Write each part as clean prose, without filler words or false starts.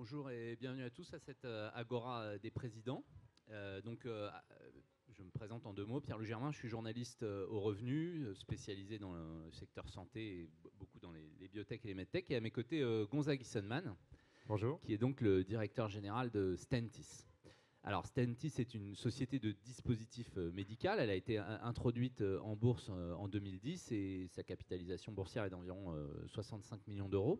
Bonjour et bienvenue à tous à cette Agora des présidents. Je me présente en deux mots. Pierre Le Germain, je suis journaliste au Revenu, spécialisé dans le secteur santé et beaucoup dans les biotech et les medtech. Et à mes côtés, Gonzague Isonman, Bonjour. qui est donc le directeur général de Stentis. Alors Stentis est une société de dispositifs médical. Elle a été introduite en bourse en 2010 et sa capitalisation boursière est d'environ 65 millions d'euros.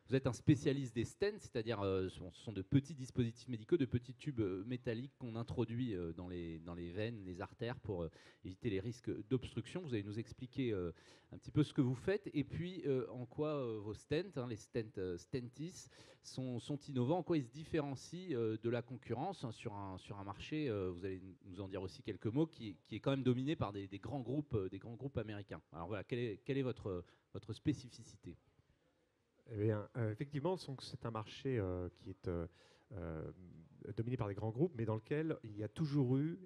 Vous êtes un spécialiste des stents, c'est-à-dire ce sont de petits dispositifs médicaux, de petits tubes métalliques qu'on introduit dans les veines, les artères pour éviter les risques d'obstruction. Vous allez nous expliquer un petit peu ce que vous faites et puis en quoi vos stents, les stents Stentis, sont innovants, en quoi ils se différencient de la concurrence sur un marché, vous allez nous en dire aussi quelques mots, qui est quand même dominé par des grands groupes américains. Alors voilà, quelle est votre spécificité ? Eh bien, effectivement, c'est un marché qui est dominé par des grands groupes, mais dans lequel il y a toujours eu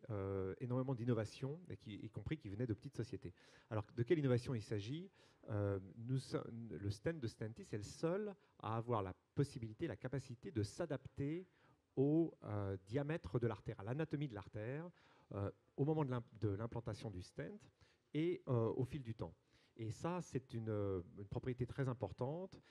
énormément d'innovations, y compris qui venaient de petites sociétés. Alors, de quelle innovation il s'agit? Le stent de Stentis est le seul à avoir la possibilité, la capacité de s'adapter au diamètre de l'artère, à l'anatomie de l'artère, au moment de l'implantation du stent et au fil du temps. Et ça, c'est une propriété très importante.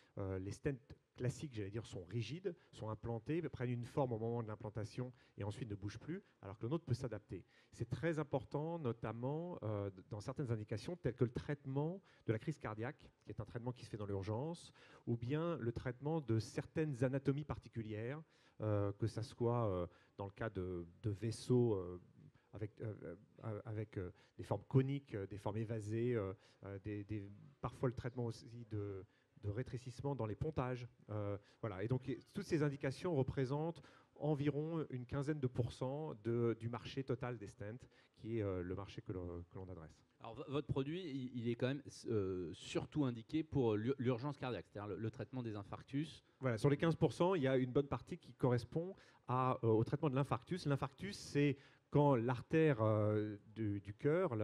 Les stents classiques, j'allais dire, sont rigides, sont implantés, prennent une forme au moment de l'implantation et ensuite ne bougent plus, alors que le nôtre peut s'adapter. C'est très important, notamment dans certaines indications, telles que le traitement de la crise cardiaque, qui est un traitement qui se fait dans l'urgence, ou bien le traitement de certaines anatomies particulières, que ce soit dans le cas de vaisseaux avec des formes coniques, des formes évasées, parfois le traitement aussi de rétrécissement dans les pontages. Voilà. Et donc toutes ces indications représentent environ une quinzaine de pourcents du marché total des stents, qui est le marché que l'on adresse. Alors votre produit, il est quand même surtout indiqué pour l'urgence cardiaque, c'est-à-dire le traitement des infarctus. Voilà, sur les 15%, il y a une bonne partie qui correspond au traitement de l'infarctus. L'infarctus, c'est quand l'artère du cœur,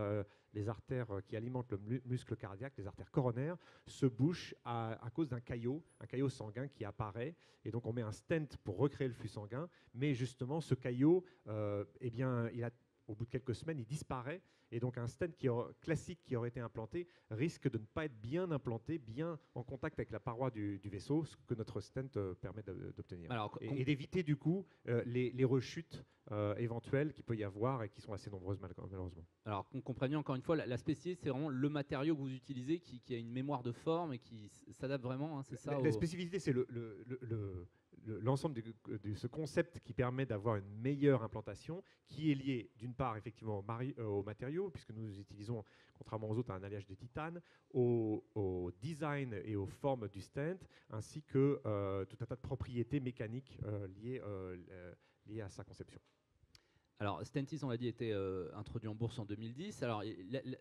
les artères qui alimentent le muscle cardiaque, les artères coronaires, se bouchent à cause d'un caillot sanguin qui apparaît. Et donc on met un stent pour recréer le flux sanguin. Mais justement, ce caillot, eh bien, au bout de quelques semaines, il disparaît. Et donc un stent classique qui aurait été implanté risque de ne pas être bien implanté, bien en contact avec la paroi du vaisseau, ce que notre stent permet d'obtenir. Et d'éviter du coup les rechutes éventuelles qu'il peut y avoir et qui sont assez nombreuses malheureusement. Alors qu'on comprenne bien, encore une fois, la spécificité, c'est vraiment le matériau que vous utilisez qui a une mémoire de forme et qui s'adapte vraiment, hein, c'est ça? La spécificité, c'est l'ensemble de ce concept qui permet d'avoir une meilleure implantation, qui est lié d'une part effectivement au matériau, puisque nous utilisons, contrairement aux autres, un alliage de titane, au design et aux formes du stent, ainsi que tout un tas de propriétés mécaniques liées à sa conception. Alors, Stentis, on l'a dit, était introduit en bourse en 2010. Alors,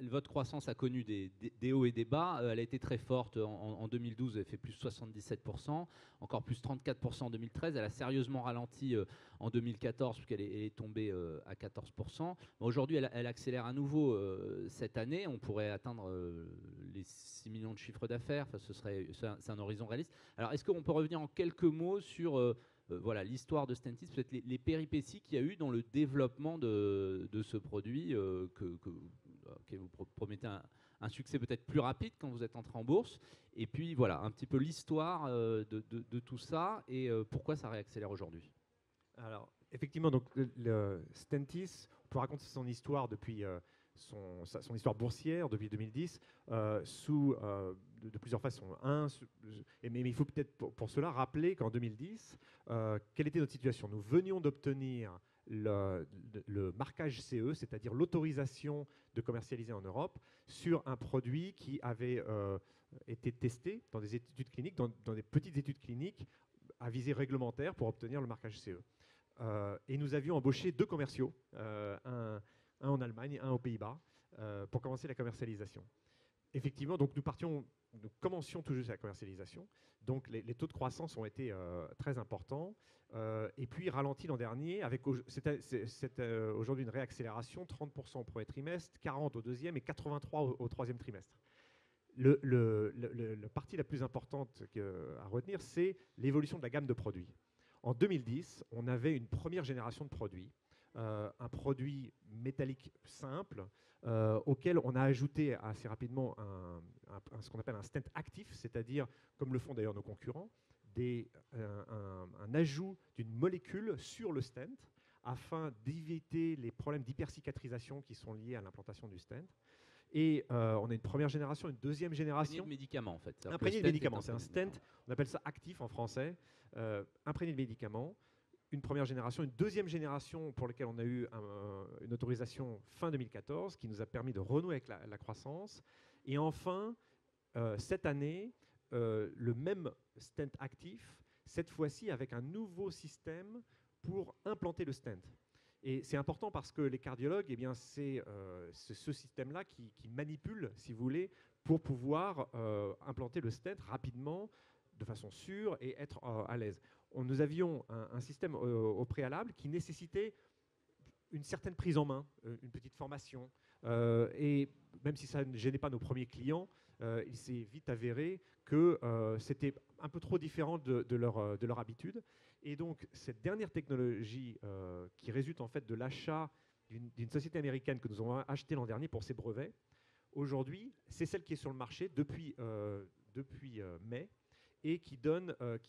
votre croissance a connu des hauts et des bas. Elle a été très forte. En 2012, elle fait plus 77%, encore plus 34% en 2013. Elle a sérieusement ralenti en 2014, puisqu'elle est tombée à 14%. Aujourd'hui, elle accélère à nouveau cette année. On pourrait atteindre les 6 millions de chiffres d'affaires. Enfin, c'est un horizon réaliste. Alors, est-ce qu'on peut revenir en quelques mots sur voilà, l'histoire de Stentis, peut-être les péripéties qu'il y a eu dans le développement de ce produit, que vous promettez un succès peut-être plus rapide quand vous êtes entré en bourse. Et puis voilà, un petit peu l'histoire de tout ça et pourquoi ça réaccélère aujourd'hui. Alors, effectivement, donc, le Stentis, on peut raconter son histoire depuis son histoire boursière depuis 2010 de plusieurs façons. Mais il faut peut-être pour cela rappeler qu'en 2010, quelle était notre situation? Nous venions d'obtenir le marquage CE, c'est-à-dire l'autorisation de commercialiser en Europe sur un produit qui avait été testé dans des études cliniques, dans des petites études cliniques à visée réglementaire pour obtenir le marquage CE. Et nous avions embauché 2 commerciaux, un en Allemagne, un aux Pays-Bas, pour commencer la commercialisation. Effectivement, donc nous commencions tout juste la commercialisation, donc les taux de croissance ont été très importants, et puis ralentis l'an dernier, c'est aujourd'hui une réaccélération, 30% au premier trimestre, 40% au deuxième et 83% au troisième trimestre. La partie la plus importante à retenir, c'est l'évolution de la gamme de produits. En 2010, on avait une première génération de produits, un produit métallique simple, auquel on a ajouté assez rapidement ce qu'on appelle un stent actif, c'est-à-dire, comme le font d'ailleurs nos concurrents, un ajout d'une molécule sur le stent afin d'éviter les problèmes d'hypercicatrisation qui sont liés à l'implantation du stent. Et on a une première génération, une deuxième génération. Imprégné de médicaments, en fait. Imprégné de médicaments, c'est un stent, on appelle ça actif en français, imprégné de médicaments. Une première génération, une deuxième génération pour laquelle on a eu une autorisation fin 2014 qui nous a permis de renouer avec la croissance. Et enfin, cette année, le même stent actif, cette fois-ci avec un nouveau système pour implanter le stent. Et c'est important parce que les cardiologues, eh bien, c'est ce système-là qui manipule, si vous voulez, pour pouvoir implanter le stent rapidement, de façon sûre et être à l'aise. Nous avions un système au préalable qui nécessitait une certaine prise en main, une petite formation. Et même si ça ne gênait pas nos premiers clients, il s'est vite avéré que c'était un peu trop différent de leur habitude. Et donc, cette dernière technologie qui résulte en fait de l'achat d'une société américaine que nous avons achetée l'an dernier pour ses brevets, aujourd'hui, c'est celle qui est sur le marché depuis mai et qui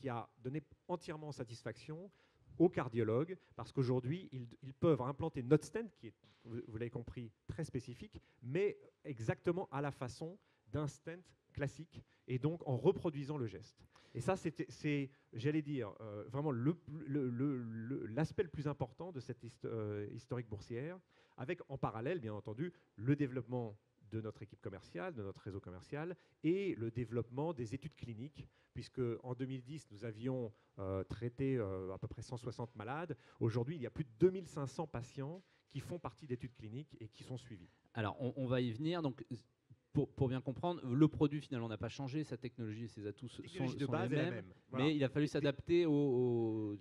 a donné entièrement satisfaction aux cardiologues, parce qu'aujourd'hui, ils peuvent implanter notre stent, qui est, vous l'avez compris, très spécifique, mais exactement à la façon d'un stent classique, et donc en reproduisant le geste. Et ça, c'est j'allais dire, vraiment l'aspect le plus important de cette historique boursière, avec en parallèle, bien entendu, le développement de notre équipe commerciale, de notre réseau commercial, et le développement des études cliniques, puisque en 2010, nous avions traité à peu près 160 malades. Aujourd'hui, il y a plus de 2500 patients qui font partie d'études cliniques et qui sont suivis. Alors, on va y venir. Donc, pour bien comprendre, le produit finalement n'a pas changé, sa technologie et ses atouts sont les mêmes, voilà. Mais il a fallu s'adapter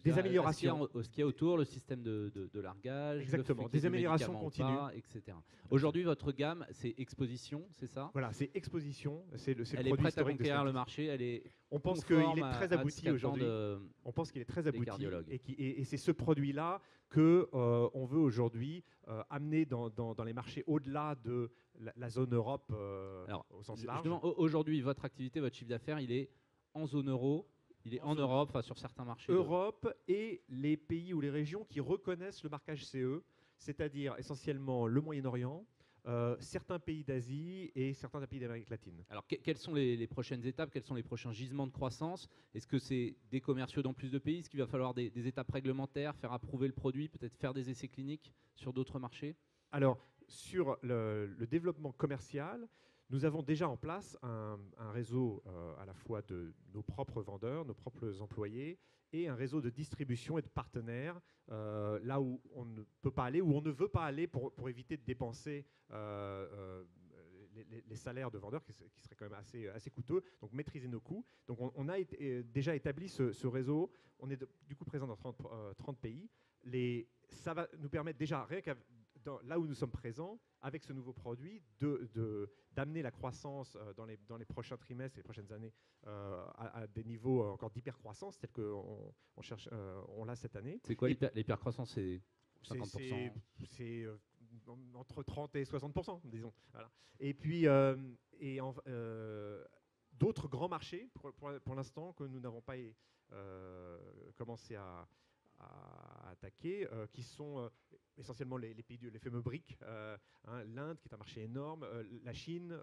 des améliorations, à ce qu'il y a autour, le système de largage, exactement, des améliorations continues, etc. Aujourd'hui, votre gamme, c'est Exposition, c'est ça? Voilà, c'est Exposition, c'est le elle est prête à conquérir le marché, on pense qu'il est très abouti aujourd'hui. On pense qu'il est très abouti et c'est ce produit-là qu'on veut aujourd'hui amener dans les marchés au-delà de la zone Europe au sens large. Aujourd'hui, votre activité, votre chiffre d'affaires, il est en zone euro, il est en Europe, enfin sur certains marchés. Europe et les pays ou les régions qui reconnaissent le marquage CE, c'est-à-dire essentiellement le Moyen-Orient, certains pays d'Asie et certains pays d'Amérique latine. Alors, quelles sont les prochaines étapes? Quels sont les prochains gisements de croissance? Est-ce que c'est des commerciaux dans plus de pays? Est-ce qu'il va falloir des étapes réglementaires, faire approuver le produit, peut-être faire des essais cliniques sur d'autres marchés? Alors, sur le développement commercial, nous avons déjà en place un réseau à la fois de nos propres vendeurs, nos propres employés, et un réseau de distribution et de partenaires là où on ne peut pas aller, où on ne veut pas aller pour éviter de dépenser les salaires de vendeurs qui seraient quand même assez coûteux, donc maîtriser nos coûts. Donc on a déjà établi ce réseau, on est du coup présent dans 30 pays. Ça va nous permettre déjà, rien qu'à là où nous sommes présents, avec ce nouveau produit, d'amener la croissance dans les prochains trimestres et les prochaines années à des niveaux encore d'hypercroissance, tels qu'on l'a cette année. C'est quoi l'hypercroissance? C'est 50%? C'est entre 30 et 60%, disons. Voilà. Et puis, d'autres grands marchés, pour l'instant, que nous n'avons pas commencé à attaquer, qui sont essentiellement les pays les fameux BRIC, l'Inde qui est un marché énorme, la Chine,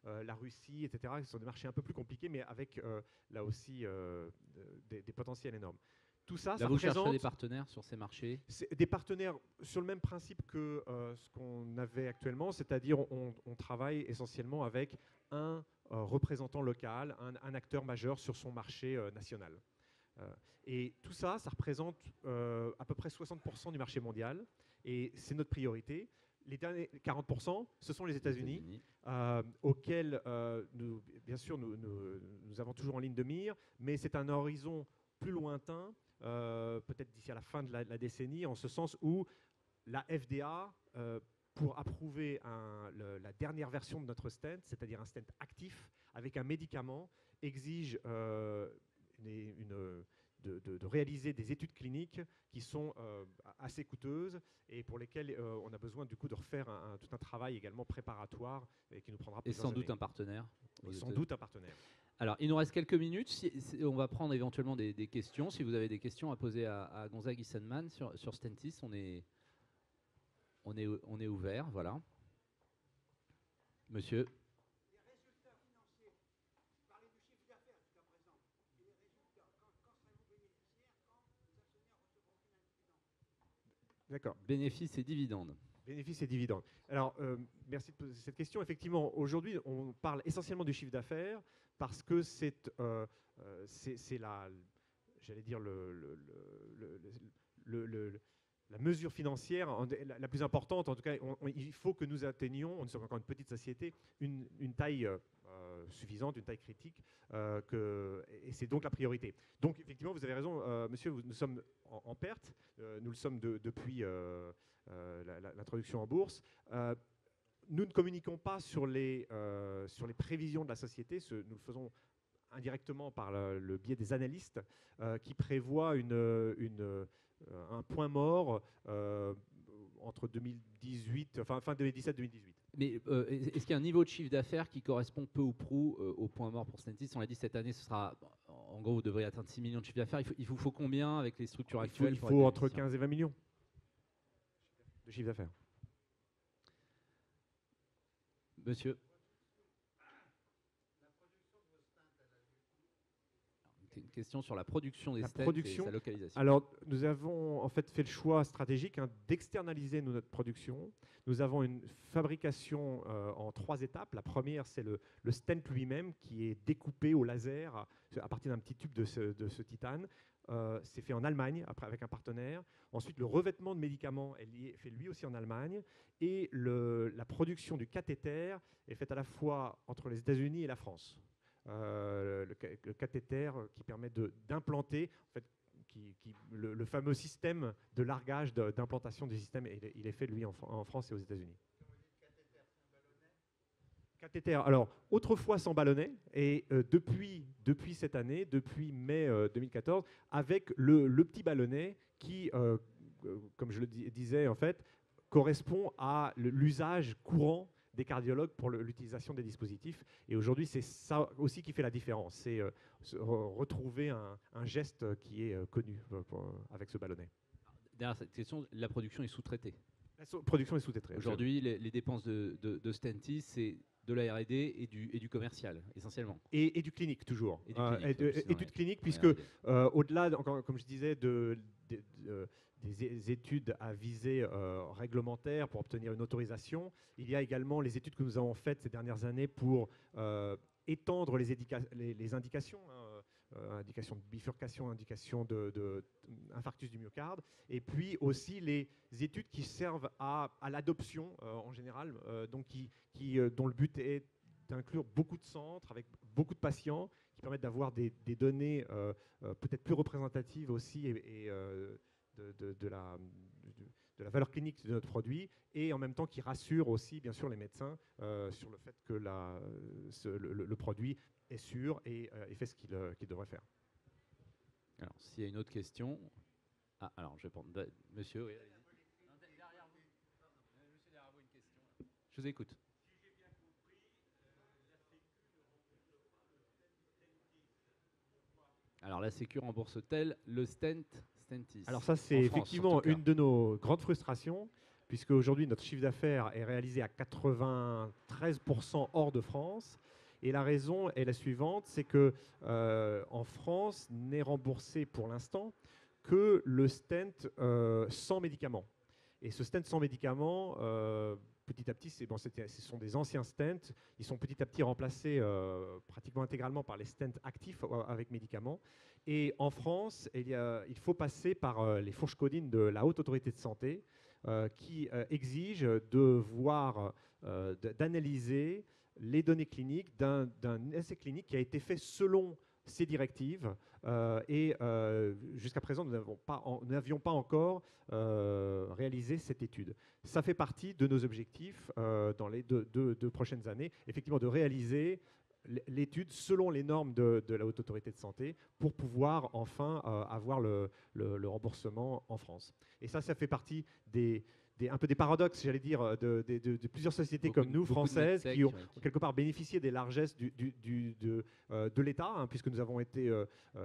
la Russie, etc. qui sont des marchés un peu plus compliqués, mais avec là aussi des potentiels énormes. Tout ça, là, vous cherchez des partenaires sur ces marchés? Des partenaires sur le même principe que ce qu'on avait actuellement, c'est-à-dire on travaille essentiellement avec un représentant local, un acteur majeur sur son marché national. Et tout ça, ça représente à peu près 60% du marché mondial, et c'est notre priorité. Les derniers 40%, ce sont les États-Unis, auxquels, bien sûr, nous avons toujours en ligne de mire, mais c'est un horizon plus lointain, peut-être d'ici à la fin de la décennie, en ce sens où la FDA, pour approuver la dernière version de notre stent, c'est-à-dire un stent actif avec un médicament, exige de réaliser des études cliniques qui sont assez coûteuses et pour lesquelles on a besoin du coup de refaire tout un travail également préparatoire et qui nous prendra plusieurs années. Et sans doute un partenaire. Et sans doute un partenaire. Alors, il nous reste quelques minutes. On va prendre éventuellement des questions. Si vous avez des questions à poser à Gonzague Issenman sur Stentis, on est ouvert. Voilà. Monsieur. Les résultats financiers, vous parlez du chiffre d'affaires jusqu'à présent, et les résultats, quand serez-vous bénéficiaire, quand les actionnaires recevront aucun dividende? D'accord. Bénéfices et dividendes. Bénéfices et dividendes. Alors, merci de poser cette question. Effectivement, aujourd'hui, on parle essentiellement du chiffre d'affaires parce que c'est j'allais dire, la mesure financière la plus importante. En tout cas, il faut que nous atteignions, nous sommes encore une petite société, une taille suffisante, une taille critique, et c'est donc la priorité. Donc, effectivement, vous avez raison, monsieur, nous sommes en perte. Nous le sommes depuis l'introduction en bourse. Nous ne communiquons pas sur les prévisions de la société. Nous le faisons indirectement par le biais des analystes qui prévoient un point mort entre 2018, fin 2017-2018. Mais est-ce qu'il y a un niveau de chiffre d'affaires qui correspond peu ou prou au point mort pour Stentis? On l'a dit, cette année, ce sera, en gros, vous devriez atteindre 6 millions de chiffre d'affaires. Il vous faut combien avec les structures actuelles? Il faut entre 15 et 20 millions de chiffre d'affaires. Monsieur. Une question sur la production des stents et sa localisation. Alors, nous avons en fait fait le choix stratégique d'externaliser notre production. Nous avons une fabrication en 3 étapes. La première, c'est le stent lui-même qui est découpé au laser à partir d'un petit tube de ce titane. C'est fait en Allemagne, après avec un partenaire. Ensuite, le revêtement de médicaments est fait lui aussi en Allemagne. Et la production du cathéter est faite à la fois entre les États-Unis et la France. Le cathéter qui permet d'implanter, en fait, le fameux système de largage d'implantation du système, il est fait lui en France et aux États-Unis. Cathéter, alors autrefois sans ballonnet, et depuis cette année, depuis mai 2014, avec le petit ballonnet qui, comme je le disais en fait, correspond à l'usage courant des cardiologues pour l'utilisation des dispositifs. Et aujourd'hui, c'est ça aussi qui fait la différence. C'est retrouver un geste qui est connu avec ce ballonnet. Derrière cette question, la production est sous-traitée. La production est sous-traitée. Aujourd'hui, les dépenses de Stentis, c'est de la R&D et du commercial, essentiellement. Et du clinique, toujours. Études cliniques, puisque au-delà, comme je disais, des études à visée réglementaire pour obtenir une autorisation, il y a également les études que nous avons faites ces dernières années pour étendre les indications, indication de bifurcation, indication d'infarctus du myocarde, et puis aussi les études qui servent à l'adoption en général, dont le but est d'inclure beaucoup de centres avec beaucoup de patients, qui permettent d'avoir des données peut-être plus représentatives aussi et de la valeur clinique de notre produit, et en même temps qui rassure aussi bien sûr les médecins sur le fait que le produit est sûr et fait ce qu'il devrait faire. Alors, s'il y a une autre question... Ah, alors, je vais prendre... Monsieur, oui, derrière vous. Monsieur, derrière vous, une question. Je vous écoute. Si j'ai bien compris, la Sécu ne rembourse pas le Stentis. Alors, la Sécu rembourse-t-elle le Stentis? Alors ça, c'est effectivement une de nos grandes frustrations, puisque aujourd'hui, notre chiffre d'affaires est réalisé à 93% hors de France. Et la raison est la suivante, c'est que en France, n'est remboursé pour l'instant que le stent sans médicaments. Et ce stent sans médicaments, petit à petit, ce sont des anciens stents. Ils sont petit à petit remplacés pratiquement intégralement par les stents actifs avec médicaments. Et en France, il faut passer par les fourches codines de la Haute Autorité de Santé qui exigent d'analyser les données cliniques d'un essai clinique qui a été fait selon ces directives jusqu'à présent, nous n'avions pas encore réalisé cette étude. Ça fait partie de nos objectifs dans les deux prochaines années, effectivement de réaliser l'étude selon les normes de la Haute Autorité de Santé pour pouvoir enfin avoir le remboursement en France. Et ça fait partie un peu des paradoxes, j'allais dire, de plusieurs sociétés comme nous, françaises, qui ont quelque part bénéficié des largesses de l'État, hein, puisque nous avons été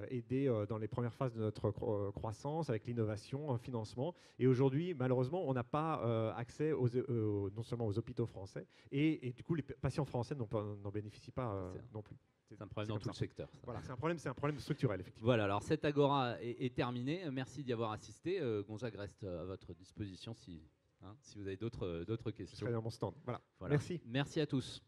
aidés dans les premières phases de notre croissance, avec l'innovation, un financement. Et aujourd'hui, malheureusement, on n'a pas accès non seulement aux hôpitaux français, et du coup, les patients français n'en bénéficient pas non plus. C'est un problème dans tout le secteur. Ça. Voilà, c'est un problème structurel, effectivement. Voilà, alors cette agora est terminée. Merci d'y avoir assisté. Gonzague reste à votre disposition si vous avez d'autres questions. Je serai dans mon stand. Voilà. Voilà. Merci. Merci à tous.